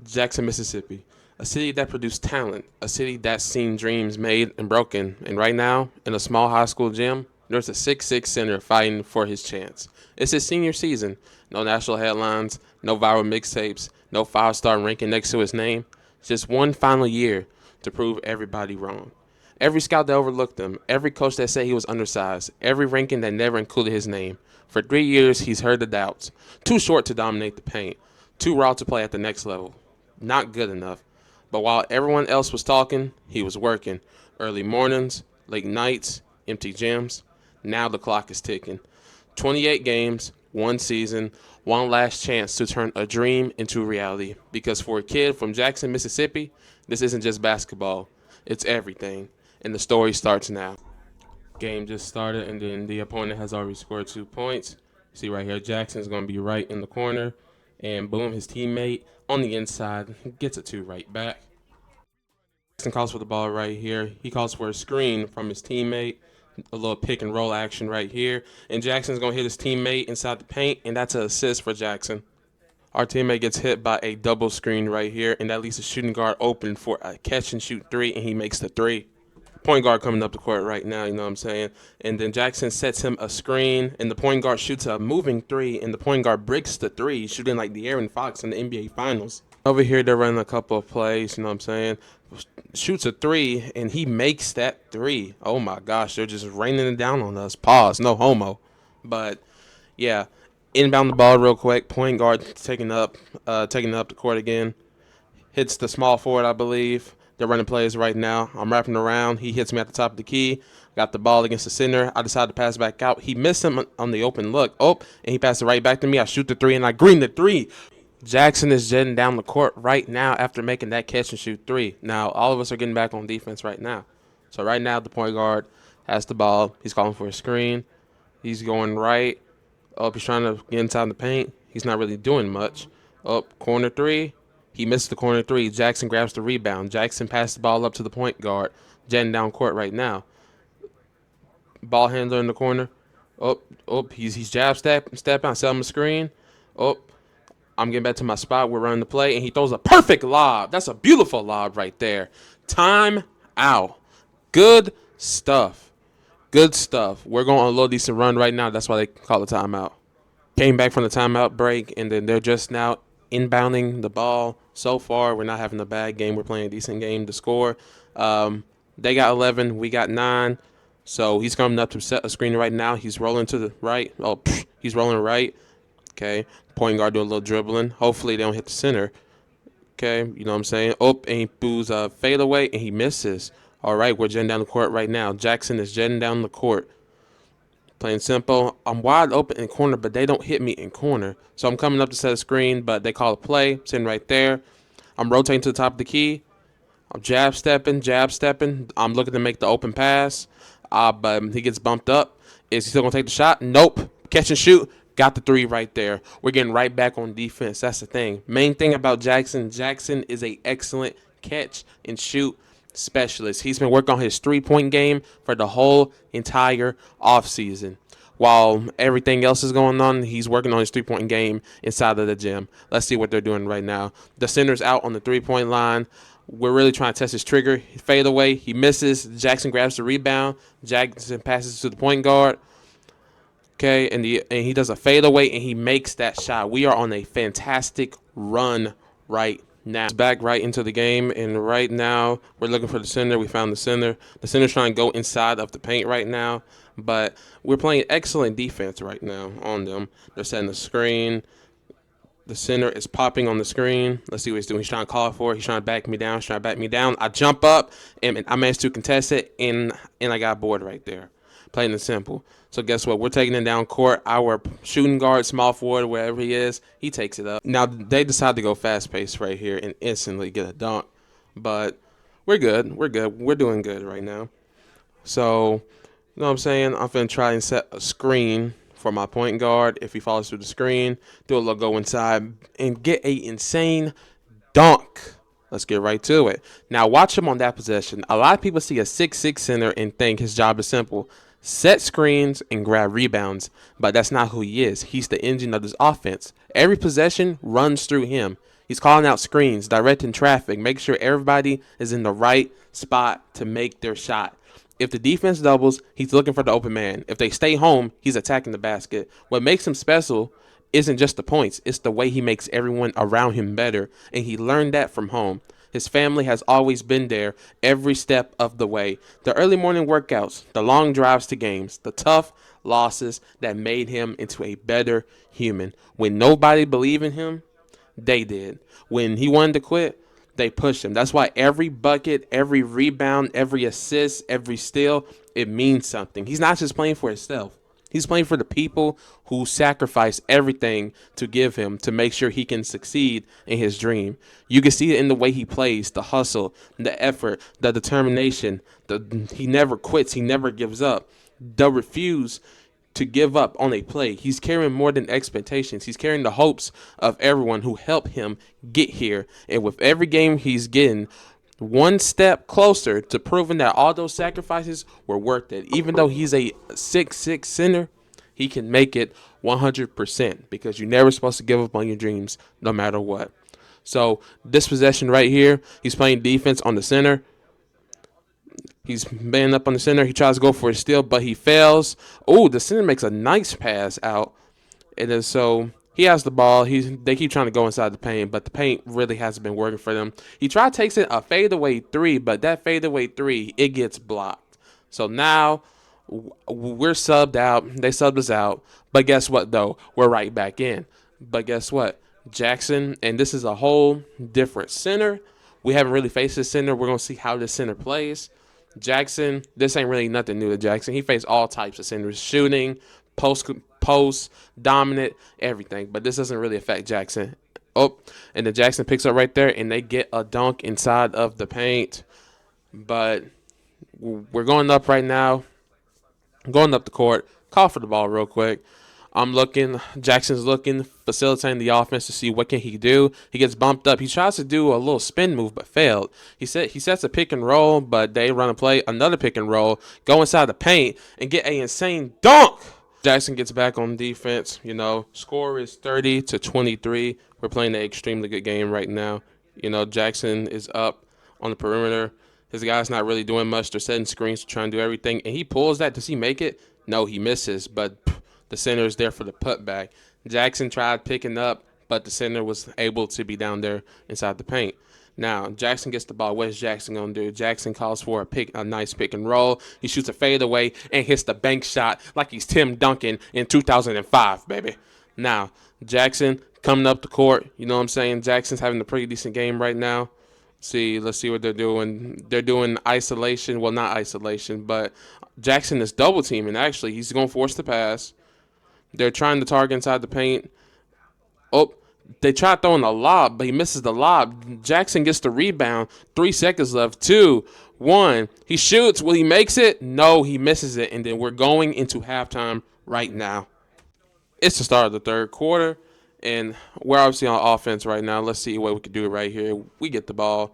Jackson, Mississippi, a city that produced talent, a city that's seen dreams made and broken. And right now, in a small high school gym, there's a 6'6" center fighting for his chance. It's his senior season. No national headlines, no viral mixtapes, no five-star ranking next to his name. Just one final year to prove everybody wrong. Every scout that overlooked him, every coach that said he was undersized, every ranking that never included his name. For 3 years, he's heard the doubts. Too short to dominate the paint. Too raw to play at the next level. Not good enough. But while everyone else was talking, he was working. Early mornings, late nights, empty gyms. Now the clock is ticking. 28 games, one season, one last chance to turn a dream into reality. Because for a kid from Jackson, Mississippi, this isn't just basketball. It's everything. And the story starts now. Game just started, and then the opponent has already scored 2 points. See right here, Jackson's going to be right in the corner. And boom, his teammate on the inside gets a two right back. Jackson calls for the ball right here. He calls for a screen from his teammate. A little pick and roll action right here. And Jackson's going to hit his teammate inside the paint, and that's an assist for Jackson. Our teammate gets hit by a double screen right here, and that leaves the shooting guard open for a catch and shoot three, and he makes the three. Point guard coming up the court right now, you know what I'm saying? And then Jackson sets him a screen, and the point guard shoots a moving three, and the point guard breaks the three, shooting like De'Aaron Fox in the NBA Finals. Over here, they're running a couple of plays, you know what I'm saying? Shoots a three, and he makes that three. Oh my gosh, they're just raining it down on us. Pause, no homo. But yeah, inbound the ball real quick. Point guard taking up the court again. Hits the small forward, I believe. They're running plays right now. I'm wrapping around. He hits me at the top of the key. Got the ball against the center. I decided to pass back out. He missed him on the open look. Oh, and he passed it right back to me. I shoot the three, and I green the three. Jackson is jetting down the court right now after making that catch and shoot three. Now, all of us are getting back on defense right now. So right now, the point guard has the ball. He's calling for a screen. He's going right. Oh, he's trying to get inside the paint. He's not really doing much. Oh, corner three. He missed the corner three. Jackson grabs the rebound. Jackson passed the ball up to the point guard. Jetting down court right now. Ball handler in the corner. He's jab step out, set him a screen. I'm getting back to my spot. We're running the play, and he throws a perfect lob. That's a beautiful lob right there. Time out. Good stuff. Good stuff. We're going on a little decent run right now. That's why they call it timeout. Came back from the timeout break, and then they're just now inbounding the ball. So far, we're not having a bad game. We're playing a decent game to score. They got 11. We got 9. So he's coming up to set a screen right now. He's rolling to the right. He's rolling right. Okay. Point guard doing a little dribbling. Hopefully they don't hit the center. Okay. You know what I'm saying? And he booze a fadeaway, and he misses. All right. We're jetting down the court right now. Jackson is jetting down the court. Plain simple. I'm wide open in corner, but they don't hit me in corner. So I'm coming up to set a screen, but they call a play. Sitting right there. I'm rotating to the top of the key. I'm jab stepping. I'm looking to make the open pass, but he gets bumped up. Is he still going to take the shot? Nope. Catch and shoot. Got the three right there. We're getting right back on defense. That's the thing. Main thing about Jackson is an excellent catch and shoot specialist. He's been working on his three-point game for the whole entire offseason. While everything else is going on, he's working on his three-point game inside of the gym. Let's see what they're doing right now. The center's out on the three-point line. We're really trying to test his trigger. Fade away. He misses. Jackson grabs the rebound. Jackson passes to the point guard. Okay, and he does a fadeaway, and he makes that shot. We are on a fantastic run right now. It's back right into the game, and right now we're looking for the center. We found the center. The center's trying to go inside of the paint right now, but we're playing excellent defense right now on them. They're setting the screen. The center is popping on the screen. Let's see what he's doing. He's trying to call for it. He's trying to back me down. I jump up, and I managed to contest it, and I got bored right there. Plain and simple. So guess what? We're taking it down court. Our shooting guard, small forward, wherever he is, he takes it up. Now, they decide to go fast-paced right here and instantly get a dunk. But we're good. We're doing good right now. So, you know what I'm saying? I'm going to try and set a screen for my point guard. If he follows through the screen, do a little go inside and get a insane dunk. Let's get right to it. Now, watch him on that possession. A lot of people see a 6'6" center and think his job is simple. Set screens and grab rebounds, but that's not who he is. He's the engine of this offense. Every possession runs through him. He's calling out screens, directing traffic, making sure everybody is in the right spot to make their shot. If the defense doubles, he's looking for the open man. If they stay home, he's attacking the basket. What makes him special isn't just the points, it's the way he makes everyone around him better, and he learned that from home. His family has always been there every step of the way. The early morning workouts, the long drives to games, the tough losses that made him into a better human. When nobody believed in him, they did. When he wanted to quit, they pushed him. That's why every bucket, every rebound, every assist, every steal, it means something. He's not just playing for himself. He's playing for the people who sacrifice everything to give him to make sure he can succeed in his dream. You can see it in the way he plays, the hustle, the effort, the determination. He never quits. He never gives up. The refuse to give up on a play. He's carrying more than expectations. He's carrying the hopes of everyone who helped him get here. And with every game he's getting one step closer to proving that all those sacrifices were worth it. Even though he's a 6'6" center, he can make it 100% because you're never supposed to give up on your dreams no matter what. So this possession right here, he's playing defense on the center. He's manning up on the center. He tries to go for a steal, but he fails. Oh, the center makes a nice pass out. And then so he has the ball. They keep trying to go inside the paint, but the paint really hasn't been working for them. He takes it a fadeaway three, but that fadeaway three, it gets blocked. So now we're subbed out. They subbed us out. But guess what, though? We're right back in. But guess what? Jackson, and this is a whole different center. We haven't really faced this center. We're going to see how this center plays. Jackson, this ain't really nothing new to Jackson. He faced all types of centers, shooting, post, dominant, everything. But this doesn't really affect Jackson. Oh, and then Jackson picks up right there, and they get a dunk inside of the paint. But we're going up right now. Going up the court. Call for the ball real quick. I'm looking. Jackson's looking, facilitating the offense to see what can he do. He gets bumped up. He tries to do a little spin move, but failed. He sets a pick and roll, but they run a play, another pick and roll, go inside the paint and get an insane dunk. Jackson gets back on defense. Score is 30-23. We're playing an extremely good game right now. Jackson is up on the perimeter. His guy's not really doing much. They're setting screens to try and do everything, and he pulls that. Does he make it? No, he misses, but the center is there for the putback. Jackson tried picking up, but the center was able to be down there inside the paint. Now, Jackson gets the ball. What is Jackson going to do? Jackson calls for a nice pick and roll. He shoots a fadeaway and hits the bank shot like he's Tim Duncan in 2005, baby. Now, Jackson coming up the court. You know what I'm saying? Jackson's having a pretty decent game right now. Let's see what they're doing. They're doing isolation. Well, not isolation, but Jackson is double teaming. Actually, he's going to force the pass. They're trying to target inside the paint. Oh, they try throwing a lob, but he misses the lob. Jackson gets the rebound. 3 seconds left. 2, 1. He shoots. Will he makes it? No, he misses it. And then we're going into halftime right now. It's the start of the third quarter, and we're obviously on offense right now. Let's see what we can do right here. We get the ball,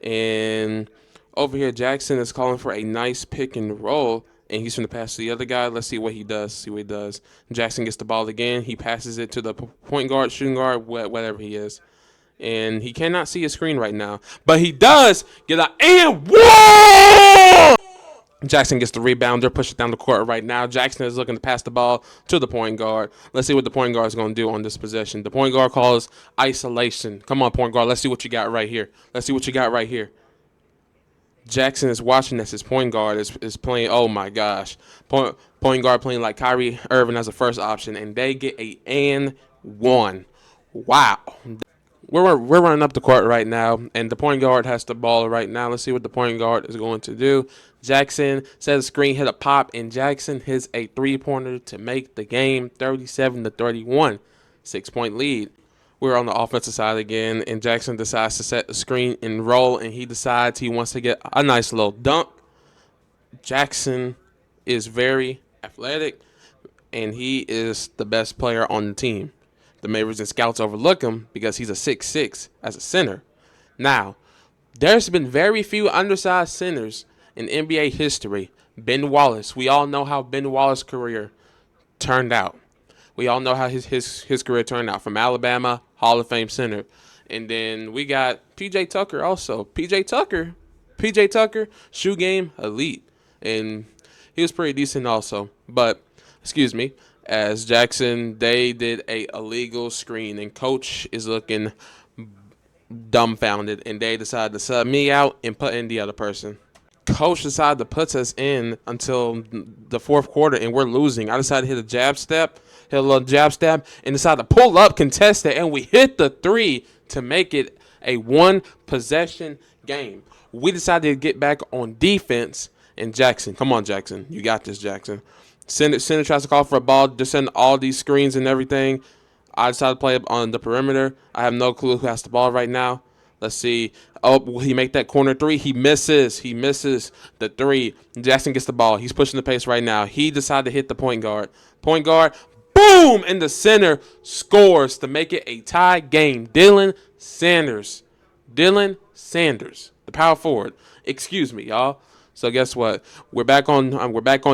and over here Jackson is calling for a nice pick and roll, and he's going to pass to the other guy. Let's see what he does. Jackson gets the ball again. He passes it to the point guard, shooting guard, whatever he is, and he cannot see his screen right now, but he does get an and one. Jackson gets the rebound. They're pushing down the court right now. Jackson is looking to pass the ball to the point guard. Let's see what the point guard is going to do on this possession. The point guard calls isolation. Come on, point guard. Let's see what you got right here. Jackson is watching as his point guard is playing. Oh, my gosh. Point guard playing like Kyrie Irving as a first option, and they get a and one. Wow. We're running up the court right now, and the point guard has the ball right now. Let's see what the point guard is going to do. Jackson says screen, hit a pop, and Jackson hits a three-pointer to make the game 37-31. 6-point lead. We're on the offensive side again, and Jackson decides to set the screen and roll, and he decides he wants to get a nice little dunk. Jackson is very athletic, and he is the best player on the team. The Mavericks and scouts overlook him because he's a 6'6" as a center. Now, there's been very few undersized centers in NBA history. Ben Wallace. We all know how Ben Wallace's career turned out. We all know how his career turned out from Alabama, Hall of Fame center. And then we got PJ Tucker also. PJ Tucker, shoe game elite, and he was pretty decent also. But excuse me, as Jackson, they did a illegal screen, and coach is looking dumbfounded, and they decided to sub me out and put in the other person. Coach decided to put us in until the fourth quarter, and we're losing. I decided to hit a little jab step, and decided to pull up, contest it, and we hit the three to make it a one possession game. We decided to get back on defense, and Jackson, come on, Jackson, you got this, Jackson. Center tries to call for a ball, just send all these screens and everything. I decided to play on the perimeter. I have no clue who has the ball right now. Let's see. Oh, will he make that corner three? He misses. He misses the three. Jackson gets the ball. He's pushing the pace right now. He decided to hit the point guard. Point guard, boom, in the center, scores to make it a tie game. Dylan Sanders. The power forward. Excuse me, y'all. So guess what? We're back on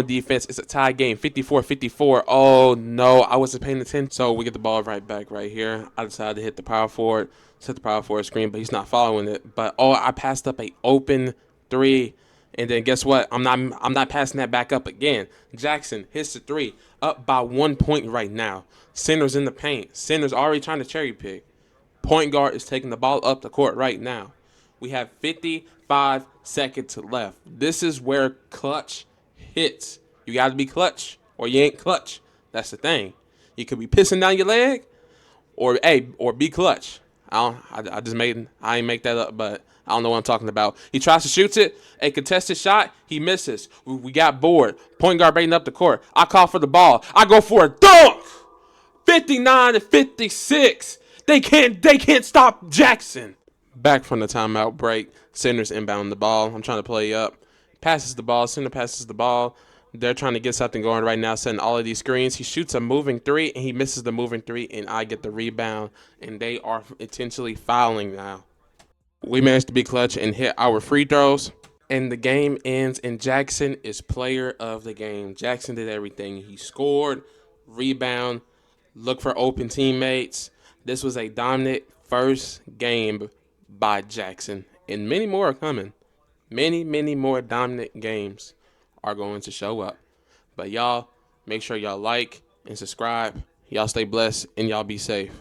defense. It's a tie game, 54-54. Oh no, I wasn't paying attention. So we get the ball right back right here. I decided to hit the power forward, set the power forward screen, but he's not following it. But I passed up a open three, and then guess what? I'm not passing that back up again. Jackson hits the three, up by 1 point right now. Center's in the paint. Center's already trying to cherry pick. Point guard is taking the ball up the court right now. We have 55 seconds left. This is where clutch hits. You got to be clutch or you ain't clutch. That's the thing. You could be pissing down your leg or be clutch. I ain't make that up, but I don't know what I'm talking about. He tries to shoot it, a contested shot, he misses. We got bored. Point guard baiting up the court. I call for the ball. I go for a dunk. 59-56. They can't stop Jackson. Back from the timeout break, Center's inbound the ball. I'm trying to play up. Passes the ball. Center passes the ball. They're trying to get something going right now, setting all of these screens. He shoots a moving three, and he misses the moving three, and I get the rebound, and they are intentionally fouling now. We managed to be clutch and hit our free throws, and the game ends, and Jackson is player of the game. Jackson did everything. He scored, rebound, look for open teammates. This was a dominant first game by Jackson, and many more are coming. Many more dominant games are going to show up. But y'all, make sure y'all like and subscribe. Y'all stay blessed and y'all be safe.